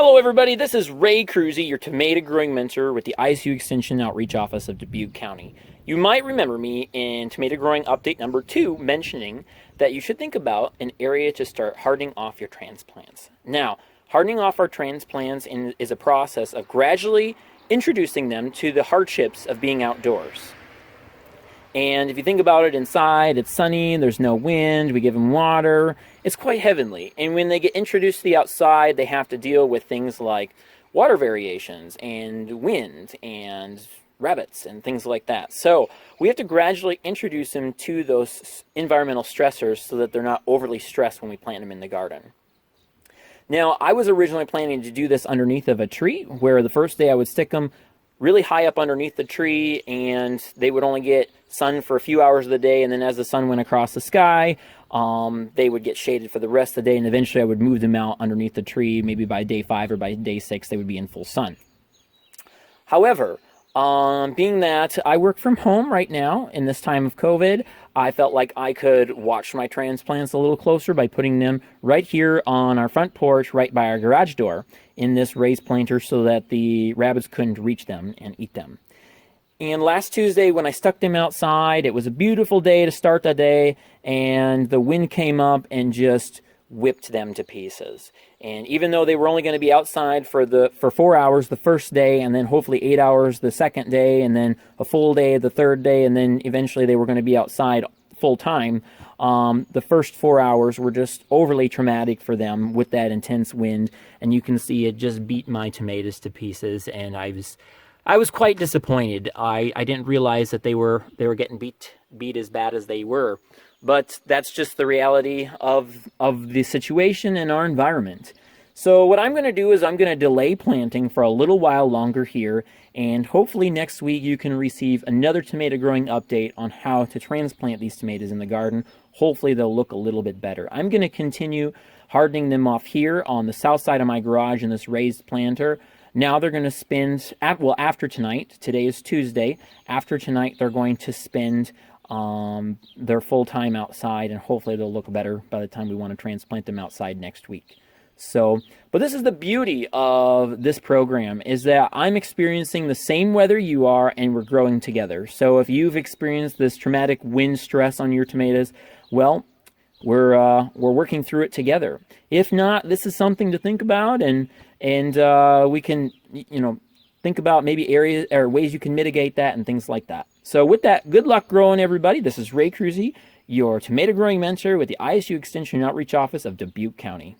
Hello everybody, this is Ray Kruse, your tomato growing mentor with the ISU Extension Outreach Office of Dubuque County. You might remember me in tomato growing update number 2 mentioning that you should think about an area to start hardening off your transplants. Now, hardening off our transplants is a process of gradually introducing them to the hardships of being outdoors. And if you think about it, inside, it's sunny, there's no wind, we give them water, it's quite heavenly. And when they get introduced to the outside, they have to deal with things like water variations and wind and rabbits and things like that. So we have to gradually introduce them to those environmental stressors so that they're not overly stressed when we plant them in the garden. Now, I was originally planning to do this underneath of a tree, where the first day I would stick them really high up underneath the tree, and they would only get sun for a few hours of the day, and then as the sun went across the sky, they would get shaded for the rest of the day, and eventually I would move them out underneath the tree. Maybe by day 5 or by day 6 they would be in full sun. However, being that I work from home right now in this time of COVID, I felt like I could watch my transplants a little closer by putting them right here on our front porch, right by our garage door, in this raised planter so that the rabbits couldn't reach them and eat them. And last Tuesday when I stuck them outside, it was a beautiful day to start the day, and the wind came up and just whipped them to pieces. And even though they were only going to be outside for 4 hours the first day, and then hopefully 8 hours the second day, and then a full day the third day, and then eventually they were going to be outside full time, the first 4 hours were just overly traumatic for them with that intense wind, and you can see it just beat my tomatoes to pieces, and I was quite disappointed. I didn't realize that they were getting beat as bad as they were. But that's just the reality of the situation in our environment. So what I'm going to do is I'm going to delay planting for a little while longer here, and hopefully next week you can receive another tomato growing update on how to transplant these tomatoes in the garden. Hopefully they'll look a little bit better. I'm going to continue hardening them off here on the south side of my garage in this raised planter. Now they're going to spend, after tonight, today is Tuesday, after tonight they're going to spend their full time outside, and hopefully they'll look better by the time we want to transplant them outside next week. So, but this is the beauty of this program, is that I'm experiencing the same weather you are, and we're growing together. So if you've experienced this traumatic wind stress on your tomatoes, well, we're working through it together. If not, this is something to think about, and we can, think about maybe areas or ways you can mitigate that and things like that. So with that, good luck growing, everybody. This is Ray Kruse, your tomato growing mentor with the ISU Extension Outreach Office of Dubuque County.